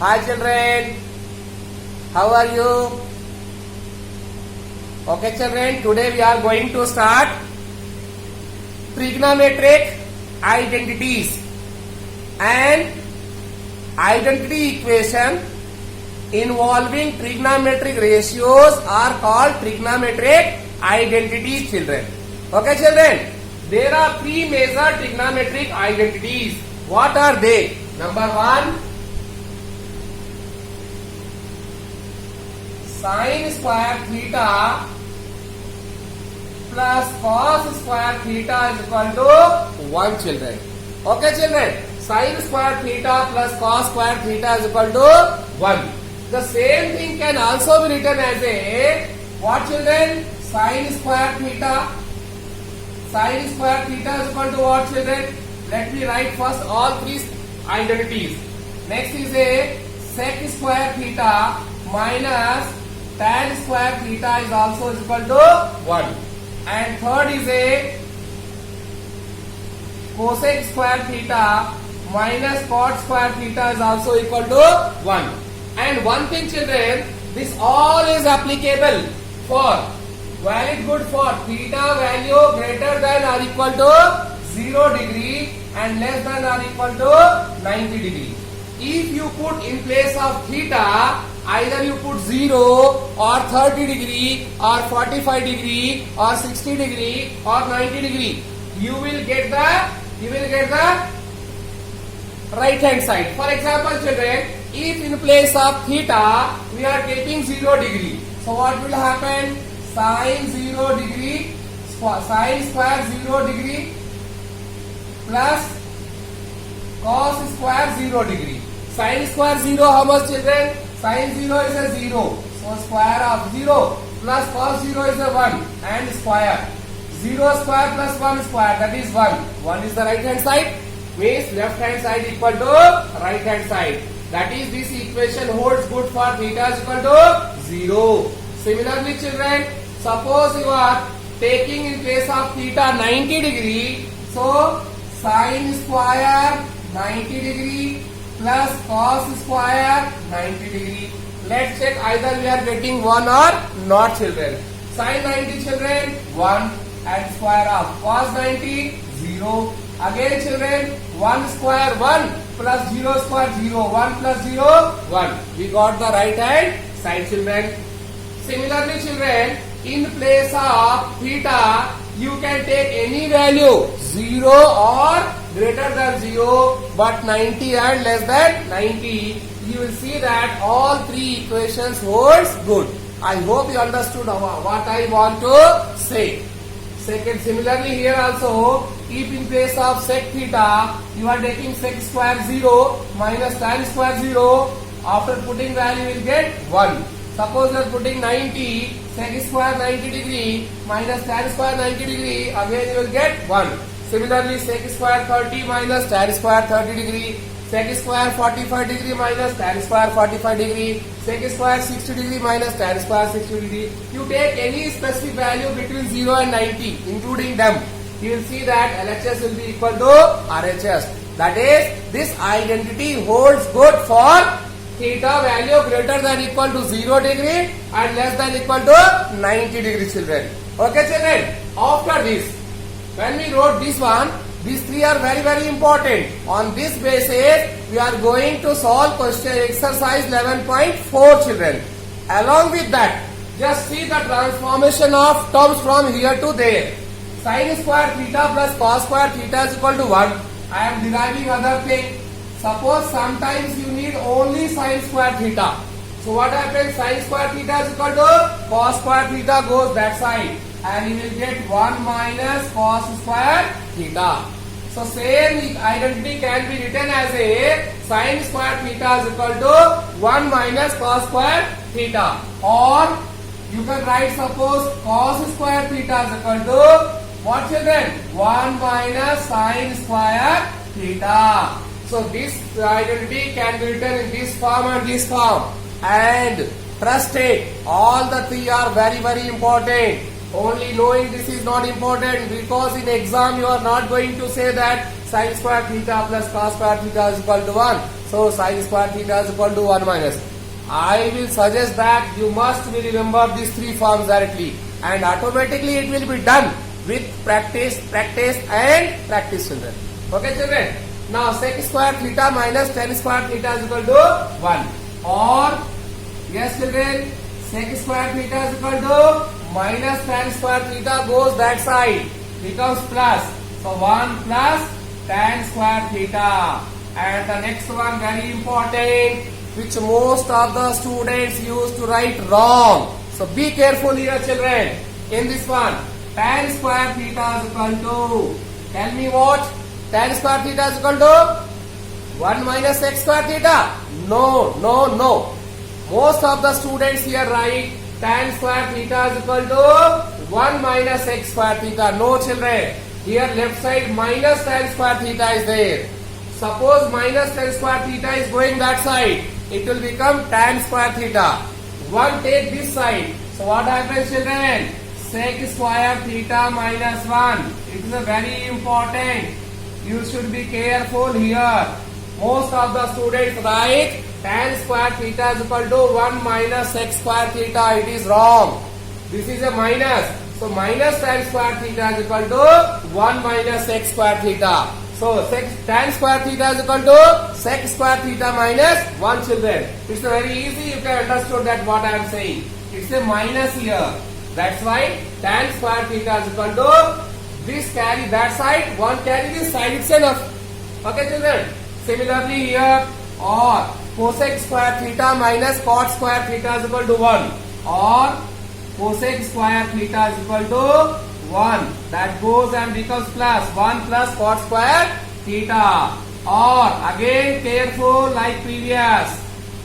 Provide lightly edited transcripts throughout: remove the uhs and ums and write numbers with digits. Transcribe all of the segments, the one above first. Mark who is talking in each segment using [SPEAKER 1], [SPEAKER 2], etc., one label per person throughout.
[SPEAKER 1] Hi children, how are you? Okay children, today we are going to start trigonometric identities and identity equation involving trigonometric ratios are called trigonometric identities children. Okay children, there are three major trigonometric identities. What are they? Number one, sin square theta plus cos square theta is equal to 1 children. Okay children, sin square theta plus cos square theta is equal to 1. The same thing can also be written as a what children? Sin square theta. Sin square theta is equal to what children? Let me write first all three identities. Next is a sec square theta minus tan square theta is also equal to 1. And third is a cosec square theta minus cot square theta is also equal to 1. And one thing children, this all is applicable for valid good for theta value greater than or equal to 0 degree and less than or equal to 90 degree. If you put in place of theta, either you put 0 or 30 degree or 45 degree or 60 degree or 90 degree, you will get the right hand side. For example children, if in place of theta we are taking 0 degree, so what will happen? Sin 0 degree, sin square 0 degree plus cos square 0 degree. Sin square 0 how much children? Sin 0 is a 0, so square of 0 plus cos 0 is a 1 and square. 0 square plus 1 square, that is 1. 1 is the right hand side, means left hand side equal to right hand side. That is, this equation holds good for theta is equal to 0. Similarly children, suppose you are taking in place of theta 90 degree, so sin square 90 degree plus cos square 90 degree. Let's check either we are getting 1 or not children. Sin 90 children 1 and square of cos 90 0. Again children 1 square 1 plus 0 square 0. 1 plus 0 1. We got the right hand side children. Similarly children, in place of theta you can take any value 0 or greater than 0 but 90 and less than 90. You will see that all three equations holds good. I hope you understood what I want to say. Second, similarly here also, if in place of sec theta you are taking sec square 0 minus tan square 0, after putting value you will get 1. Suppose you are putting 90, sec square 90 degree minus tan square 90 degree, again you will get 1. Similarly, sec square 30 minus tan square 30 degree, sec square 45 degree minus tan square 45 degree, sec square 60 degree minus tan square 60 degree. You take any specific value between 0 and 90, including them. You will see that LHS will be equal to RHS. That is, this identity holds good for theta value greater than equal to 0 degree and less than equal to 90 degree children. Okay children, after this, when we wrote this one, these three are very important. On this basis, we are going to solve question exercise 11.4 children. Along with that, just see the transformation of terms from here to there. Sin square theta plus cos square theta is equal to 1. I am deriving other thing. Suppose sometimes you need only sin square theta. So what happens? Sin square theta is equal to cos square theta goes that side. And you will get 1 minus cos square theta. So same identity can be written as a sin square theta is equal to 1 minus cos square theta. Or you can write suppose cos square theta is equal to what children? 1 minus sin square theta. So this identity can be written in this form and this form. And trust it, all the three are very important. Only knowing this is not important, because in exam you are not going to say that sin square theta plus cos square theta is equal to 1. So sin square theta is equal to 1 minus. I will suggest that you must remember these three forms directly, and automatically it will be done with practice, and practice, children. Okay, children. Now sec square theta minus tan square theta is equal to 1. Or yes, children, sec square theta is equal to minus tan square theta goes that side, becomes plus. So 1 plus tan square theta. And the next one, very important, which most of the students used to write wrong. So be careful here, children. In this one, tan square theta is equal to, tell me what? Tan square theta is equal to 1 minus sec square theta. No. Most of the students here write tan square theta is equal to 1 minus sec square theta. No, children. Here left side minus tan square theta is there. Suppose minus tan square theta is going that side, it will become tan square theta. 1 take this side. So what happens, children? Sec square theta minus 1. It is a very important. You should be careful here. Most of the students write tan square theta is equal to 1 minus sec square theta. It is wrong. This is a minus. So minus tan square theta is equal to 1 minus sec square theta. So tan square theta is equal to sec square theta minus 1, children. It's very easy. You can understand that what I am saying. It's a minus here. That's why tan square theta is equal to this carry that side, 1 carry this side, it's enough. Okay, children. Similarly here, or cosec square theta minus cot square theta is equal to 1, or cosec square theta is equal to 1. That goes and becomes plus 1 plus cot square theta. Or again careful like previous.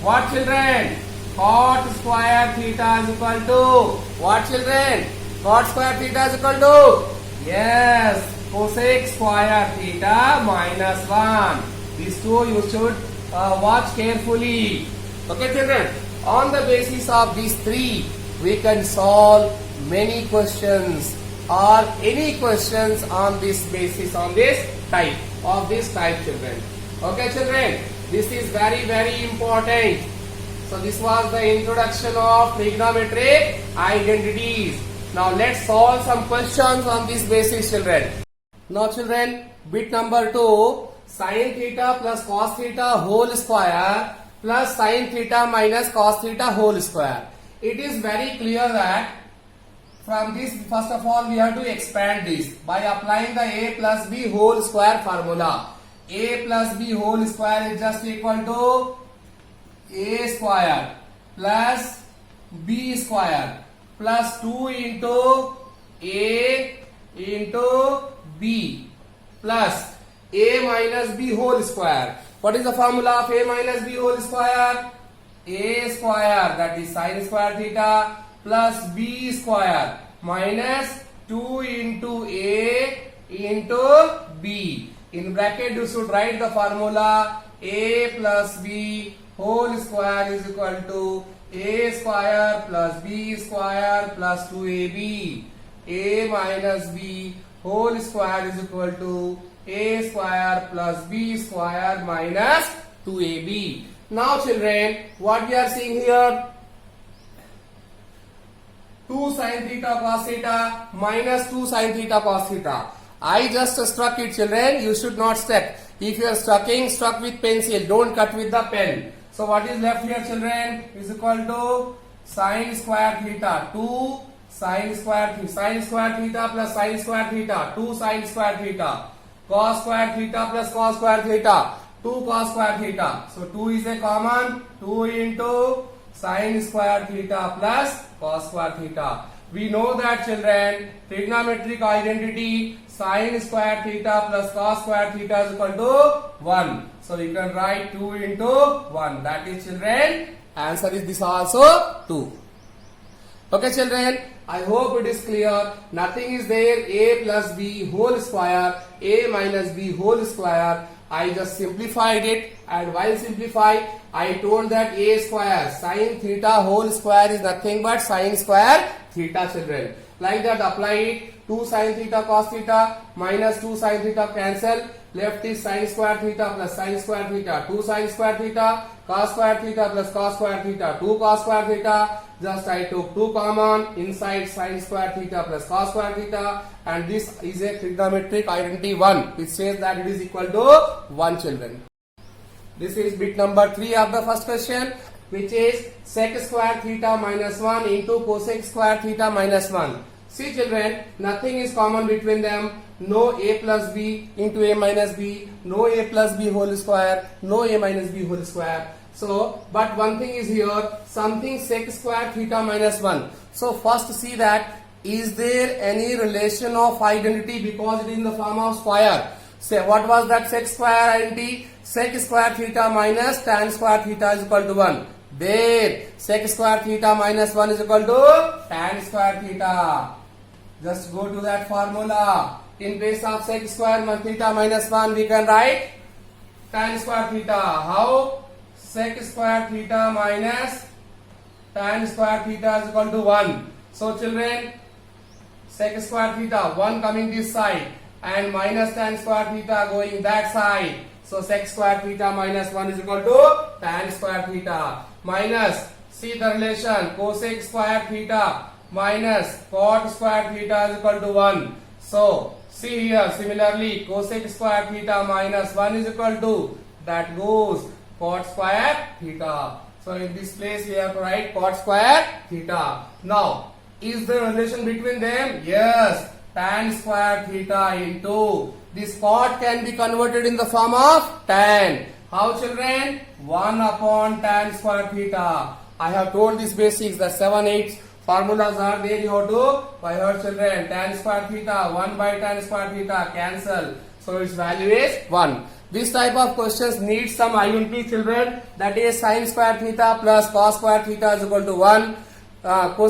[SPEAKER 1] What, children? Cot square theta is equal to what, children? Cot square theta is equal to, yes, cosec square theta minus 1. These two you should watch carefully. Okay, children. On the basis of these three, we can solve many questions or any questions on this basis, on this type, children. Okay, children. This is very, very important. So this was the introduction of trigonometric identities. Now let's solve some questions on this basis, children. Now, children, bit number 2, sin theta plus cos theta whole square plus sin theta minus cos theta whole square. It is very clear that from this, first of all, we have to expand this by applying the a plus b whole square formula. A plus b whole square is just equal to a square plus b square plus 2 into a into b plus a minus b whole square. What is the formula of a minus b whole square? A square, that is sin square theta, plus b square minus 2 into a into b. In bracket you should write the formula a plus b whole square is equal to a square plus b square plus 2ab. A minus b whole square is equal to a square plus b square minus 2ab. Now, children, what we are seeing here? 2 sin theta cos theta minus 2 sin theta cos theta. I just struck it, children. You should not struck. If you are struck with pencil, don't cut with the pen. So what is left here, children, is equal to sin square theta 2 sin square theta plus sin square theta 2 sin square theta cos square theta plus cos square theta 2 cos square theta. So 2 is a common, 2 into sin square theta plus cos square theta. We know that, children, trigonometric identity sin square theta plus cos square theta is equal to 1. So we can write 2 into 1. That is, children, answer is this also 2. Okay, children, I hope it is clear. Nothing is there. A plus b whole square, a minus b whole square. I just simplified it, and while simplify, I told that a square sin theta whole square is nothing but sin square theta, children. Like that, apply it. 2 sin theta cos theta minus 2 sin theta cancel. Left is sin square theta plus sin square theta, 2 sin square theta, cos square theta plus cos square theta, 2 cos square theta. Just I took 2 common, inside sin square theta plus cos square theta, and this is a trigonometric identity 1, which says that it is equal to 1, children. This is bit number 3 of the first question, which is sec square theta minus 1 into cosec square theta minus 1. See children, nothing is common between them. No a plus b into a minus b, no a plus b whole square, no a minus b whole square. So, but one thing is here, something sec square theta minus 1. So first see that, is there any relation of identity because it is in the form of square. Say, what was that sec square identity? Sec square theta minus tan square theta is equal to 1. There, sec square theta minus 1 is equal to tan square theta. Just go to that formula. In place of sec square theta minus 1, we can write tan square theta. How? Sec square theta minus tan square theta is equal to 1. So children, sec square theta 1 coming this side and minus tan square theta going that side. So sec square theta minus 1 is equal to tan square theta. Minus, see the relation, cosec square theta minus cot square theta is equal to 1. So see here, similarly cosec square theta minus 1 is equal to, that goes cot square theta. So in this place we have to write cot square theta. Now, is there a relation between them? Yes, tan square theta into this cot can be converted in the form of tan. How children? 1 upon tan square theta. I have told these basics, the 7-8 formulas are there, you have to by heart children. Tan square theta, 1 by tan square theta, cancel. So its value is 1. This type of questions need some identity children, that is sin square theta plus cos square theta is equal to 1.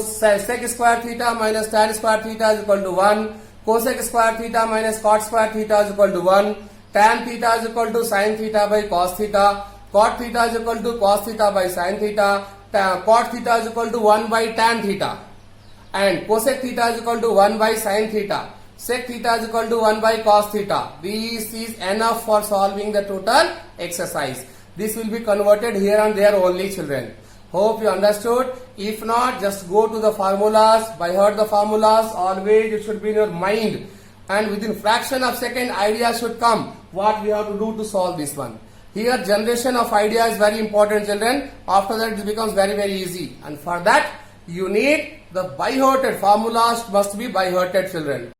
[SPEAKER 1] Sec square theta minus tan square theta is equal to 1. Cosec square theta minus cot square theta is equal to 1. Tan theta is equal to sin theta by cos theta. Cot theta is equal to cos theta by sin theta. Cot theta is equal to 1 by tan theta. And cosec theta is equal to 1 by sin theta. Sec theta is equal to 1 by cos theta. This is enough for solving the total exercise. This will be converted here and there only children. Hope you understood. If not, just go to the formulas. By heart the formulas, always it should be in your mind. And within fraction of second, idea should come. What we have to do to solve this one. Here generation of idea is very important children. After that it becomes very easy. And for that, you need the by hearted formulas must be by hearted children.